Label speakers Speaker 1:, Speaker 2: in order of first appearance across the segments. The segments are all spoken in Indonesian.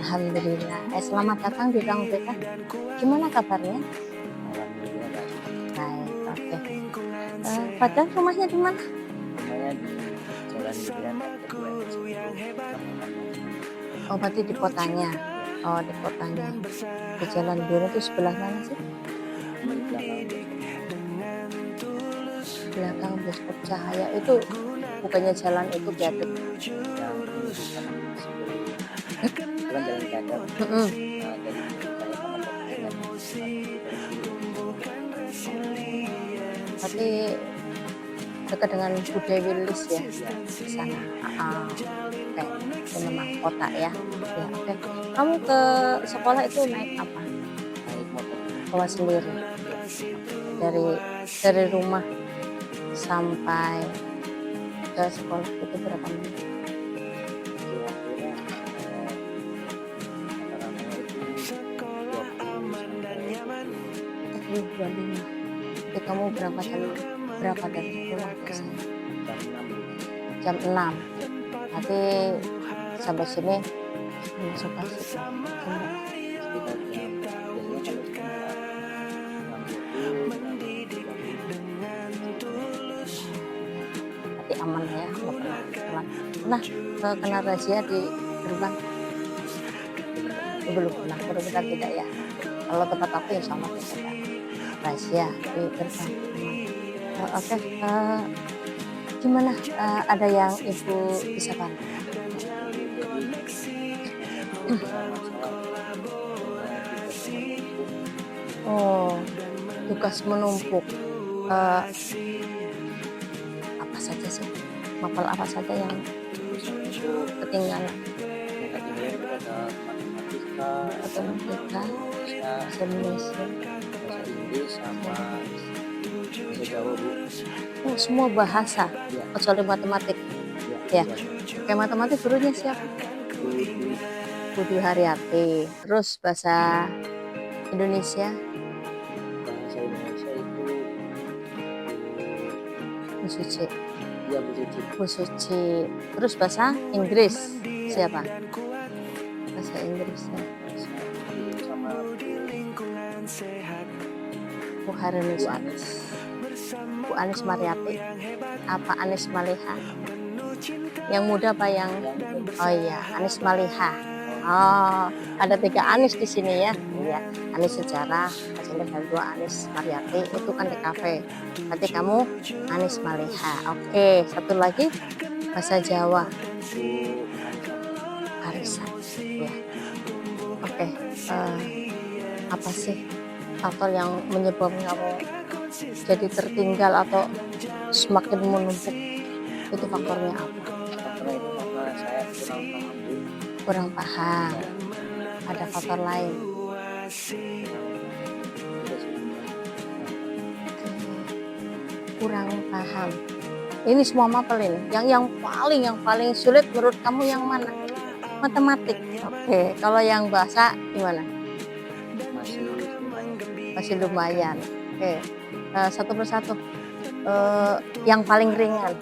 Speaker 1: Alhamdulillah. Selamat datang di ruang BK. Gimana kabarnya?
Speaker 2: Alhamdulillah Kak.
Speaker 1: Baik, oke. Padahal rumahnya di mana?
Speaker 2: Rumahnya di Jalan Biren kedua
Speaker 1: Oh, berarti di kotanya. Oh, di kotanya. Di Jalan Biru itu sebelah mana sih? Belakang Bioskop Cahaya itu bukannya jalan itu Gatot.
Speaker 2: Bukan jalan Gatot.
Speaker 1: Berarti dekat dengan Budaya Wilis ya di sana. Oke, itu memang kota ya. Ya, oke. Kamu ke sekolah itu naik apa?
Speaker 2: Naik motor.
Speaker 1: Bawa sendiri. Dari rumah sampai ke sekolah itu berapa menit?
Speaker 2: Kira-kira
Speaker 1: 25. Jadi kamu berapa dari rumah biasanya? Jam 6. Nanti sampai sini masuk pasti jam berapa? Berarti aman ya, nggak pernah kena razia di gerbang? Belum pernah, benar-benar tidak ya. Kalau tempat aku ya sama tidak razia di gerbang. Oke, gimana? Ada yang ibu bisa bantu? Oh, tugas menumpuk. Apa saja sih? Mapel apa saja yang ketinggalan? Matematika, bahasa Indonesia,
Speaker 2: bahasa Inggris sama bahasa Jawa Bu.
Speaker 1: Oh, semua bahasa
Speaker 2: Ya.
Speaker 1: kecuali matematik ya. Kayak matematik gurunya siapa? Bu Dwi Haryati. Terus bahasa Indonesia
Speaker 2: itu
Speaker 1: Bu Suci.
Speaker 2: ya Bu Suci.
Speaker 1: Bu Suci. Terus bahasa Inggris siapa? Bahasa Inggris ya.
Speaker 2: Sama
Speaker 1: Bu Harunis. Bu Anis Mariati. Apa Anis Maliha? Yang muda apa yang? Oh iya, Anis Maliha. Oh, ada 3 Anis di sini ya. Iya, Anis Sejarah, ada 2 Anis Mariati, itu kan di kafe. Berarti kamu Anis Maliha. Oke, satu lagi bahasa Jawa. Arisan. Ya. Oke, apa sih faktor yang menyebabkan kamu jadi tertinggal atau semakin menumpuk? Itu faktornya apa?
Speaker 2: Faktornya itu karena saya
Speaker 1: Kurang paham. Ada faktor lain. Kurang paham. Ini semua mapel ini. Yang paling sulit menurut kamu yang mana? Matematik. Oke. Kalau yang bahasa gimana? Masih lumayan. Oke. Satu persatu. Yang paling ringan.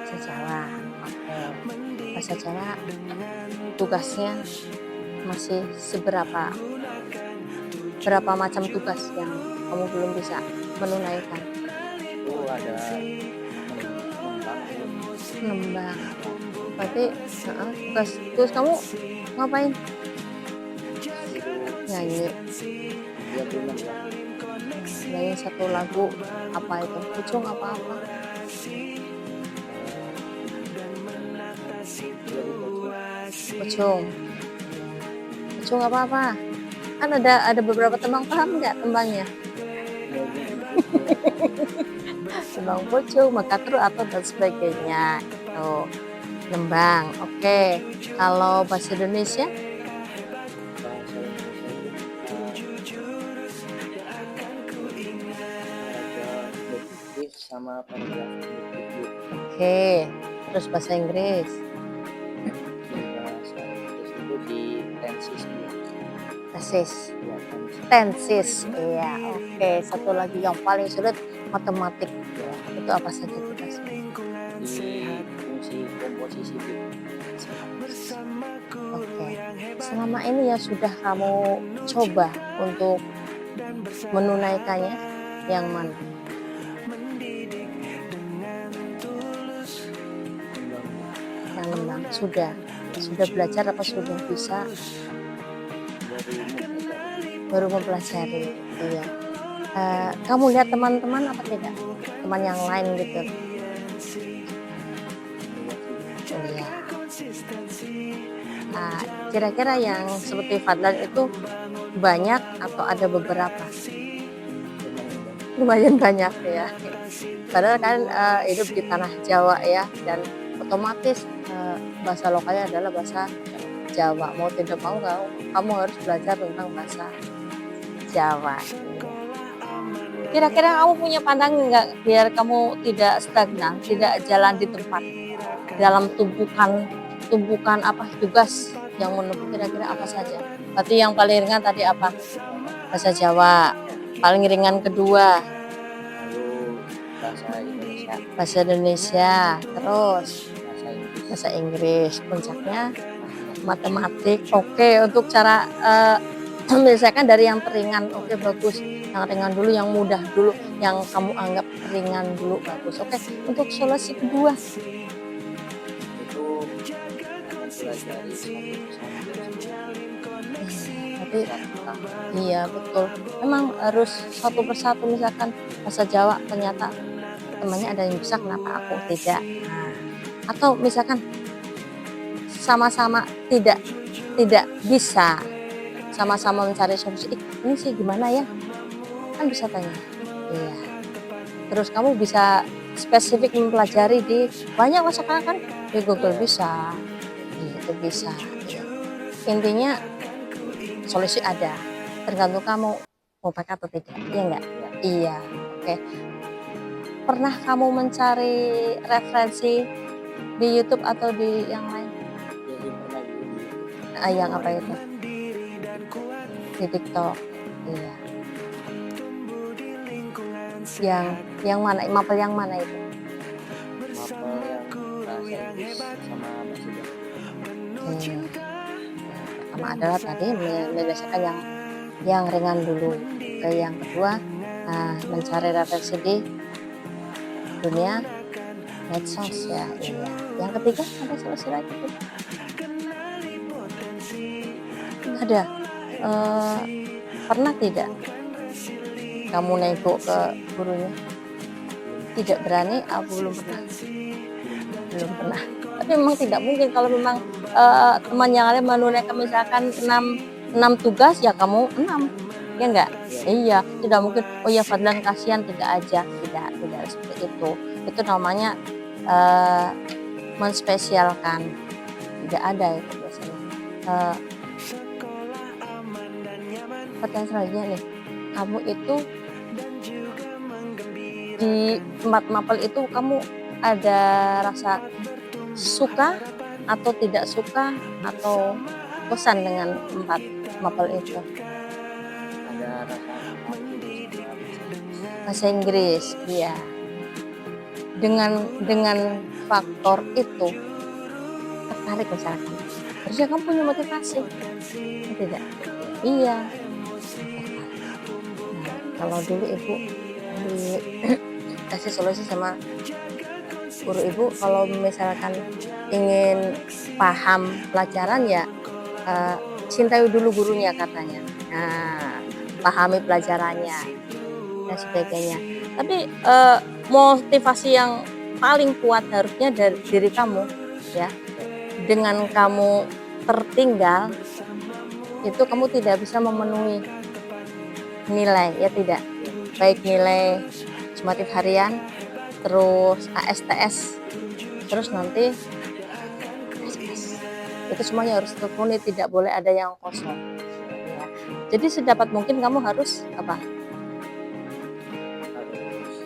Speaker 1: Sejarah. Oke. Bahasa Jawa tugasnya masih berapa macam tugas yang kamu belum bisa menunaikan?
Speaker 2: Itu ada
Speaker 1: Nembang. Berarti tugas kamu ngapain? Nyanyi. Nyanyi satu lagu apa itu? Pucung apa? Pucung apa? Kan ada beberapa tembang, paham nggak tembangnya? Tembang pucung, makatru atau dan sebagainya. Itu nembang. Oke. Kalau bahasa Indonesia?
Speaker 2: sama
Speaker 1: Oke. Terus bahasa Inggris?
Speaker 2: Bahasa Inggris itu di
Speaker 1: tensis. Iya. Oke. Satu lagi yang paling sulit matematik. Itu apa saja tugasnya?
Speaker 2: Di
Speaker 1: selama ini yang sudah kamu coba untuk menunaikannya yang mana? Yang lembang sudah belajar apa sudah bisa? Baru mempelajari. Iya. Kamu lihat teman-teman apa tidak? Teman yang lain gitu. Oh iya. Kira-kira yang seperti Fadlan itu banyak atau ada beberapa? Lumayan banyak ya. Padahal kan hidup di tanah Jawa ya, dan otomatis bahasa lokalnya adalah bahasa Jawa. Mau tidak mau kamu harus belajar tentang bahasa Jawa. Kira-kira kamu punya pandangan nggak biar kamu tidak stagnan, tidak jalan di tempat dalam tumpukan apa tugas yang menumpuk, kira-kira apa saja? Berarti yang paling ringan tadi apa? Bahasa Jawa. Paling ringan kedua
Speaker 2: lalu
Speaker 1: bahasa Indonesia, terus
Speaker 2: bahasa Inggris,
Speaker 1: bahasa Inggris, puncaknya matematik. Oke, untuk cara menyelesaikan dari yang teringan, oke bagus. Yang ringan dulu, yang mudah dulu, yang kamu anggap ringan dulu, bagus. Oke, untuk solusi kedua,
Speaker 2: itu mempelajari
Speaker 1: tapi iya betul. Memang harus satu persatu, misalkan bahasa Jawa ternyata temannya ada yang bisa, kenapa aku tidak? Atau misalkan sama-sama tidak bisa, sama-sama mencari solusi. Ini sih gimana ya? Kan bisa tanya. Iya. Terus kamu bisa spesifik mempelajari di banyak sekarang kan di Google bisa, itu bisa. Iya. Intinya solusi ada, tergantung kamu mau pakai atau tidak. Iya enggak? Iya. Oke. Pernah kamu mencari referensi di YouTube atau di yang lain?
Speaker 2: jadi pernah dulu
Speaker 1: Yang apa itu? Di TikTok. Iya. Yang mana? Mapel yang mana itu?
Speaker 2: mapel yang bahasa Inggris sama bahasa Jawa.
Speaker 1: Pertama adalah tadi menyelesaikan yang ringan dulu. Yang kedua, mencari referensi di dunia medsos ya. Iya. Yang ketiga ada solusi lagi tuh. Ada. Pernah tidak kamu nego ke gurunya? Tidak berani? Belum pernah. Belum pernah. Tapi memang tidak mungkin kalau memang teman yang lain menunaikan misalkan 6 tugas ya kamu 6, ya enggak? Iya, tidak mungkin. Oh ya Fadlan kasihan tidak aja, tidak seperti itu. Itu namanya menspesialkan. Tidak ada itu biasanya. Pertanyaan selanjutnya nih, kamu itu di tempat mapel itu kamu ada rasa suka atau tidak suka atau bosan dengan tempat mapel itu?
Speaker 2: Ada rasa
Speaker 1: Bahasa Inggris, iya. Dengan faktor itu tertarik misalkan, harusnya kamu punya motivasi, tidak? Iya. Nah, kalau dulu ibu dikasih solusi sama guru ibu, kalau misalkan ingin paham pelajaran ya cintai dulu gurunya katanya. Nah, pahami pelajarannya dan sebagainya. Tapi motivasi yang paling kuat harusnya dari diri kamu ya. Dengan kamu tertinggal itu kamu tidak bisa memenuhi nilai ya, tidak, baik nilai sumatif harian, terus ASTS, terus nanti SKS. Itu semuanya harus terpenuhi, tidak boleh ada yang kosong ya. Jadi sedapat mungkin kamu harus apa?
Speaker 2: harus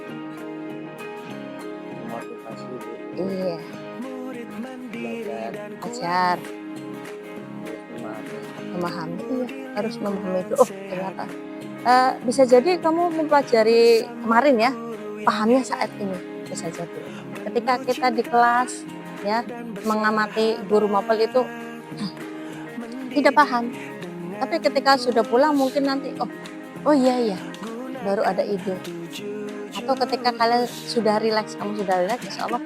Speaker 2: memotivasi diri,
Speaker 1: Iya,
Speaker 2: belajar,
Speaker 1: ajar,
Speaker 2: terus
Speaker 1: memahami. Iya, harus memahami itu. Oh ternyata bisa jadi kamu mempelajari kemarin ya, pahamnya saat ini, bisa jadi ketika kita di kelas ya mengamati guru mapel itu tidak paham. Tapi ketika sudah pulang mungkin nanti oh iya baru ada ide. Atau ketika kalian sudah rileks, kamu sudah rileks, insya Allah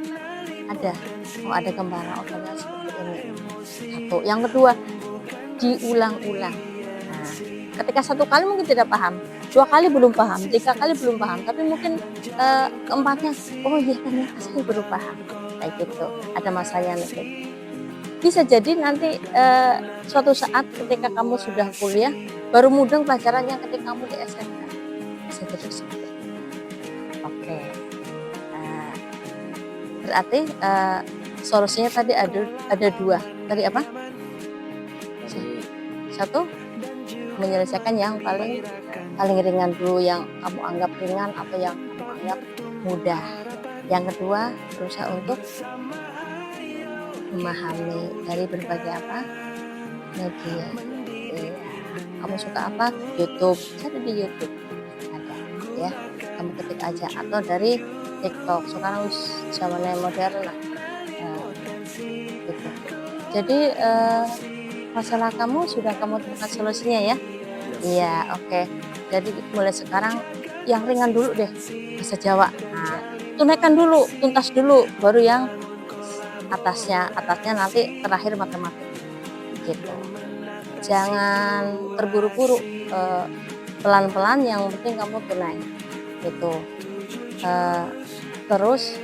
Speaker 1: ada gambaran ternyata seperti ini. Satu. Yang kedua, diulang-ulang. Nah, ketika satu kali mungkin tidak paham, 2 kali belum paham, 3 kali belum paham, tapi mungkin keempatnya, oh iya ternyata saya baru paham. Kayak gitu. Ada masanya nanti. Bisa jadi nanti suatu saat ketika kamu sudah kuliah baru mudeng pelajarannya ketika kamu di SMK. Bisa jadi seperti itu. Oke. Berarti solusinya tadi ada 2. Tadi apa? Satu, menyelesaikan yang paling ringan dulu, yang kamu anggap ringan atau yang kamu anggap mudah. Yang kedua, berusaha untuk memahami dari berbagai media. Iya. Kamu suka apa? YouTube, cari di YouTube ada ya. Kamu ketik aja, atau dari TikTok. Sekarang zamannya modern lah. Gitu. Jadi masalah kamu sudah kamu temukan solusinya ya? Iya, oke. Jadi mulai sekarang yang ringan dulu deh, bahasa Jawa. Nah, tunaikan dulu, tuntas dulu, baru yang atasnya nanti terakhir matematik gitu. Jangan terburu-buru, pelan-pelan, yang penting kamu tunai gitu. Terus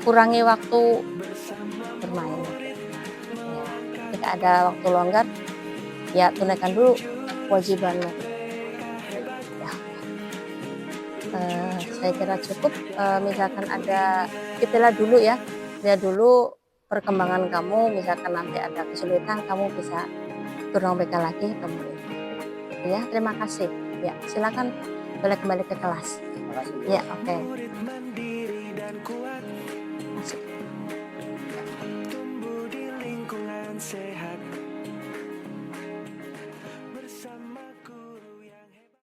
Speaker 1: kurangi waktu bermain ya. Ketika ada waktu longgar ya tunaikan dulu kewajibanmu ya. Saya kira cukup. Misalkan ada, kita lihat dulu ya, lihat dulu perkembangan kamu. Misalkan nanti ada kesulitan, kamu bisa turun BK lagi kamu ya. Terima kasih ya, silakan boleh kembali ke kelas.
Speaker 2: Terima kasih.
Speaker 1: Ya, oke.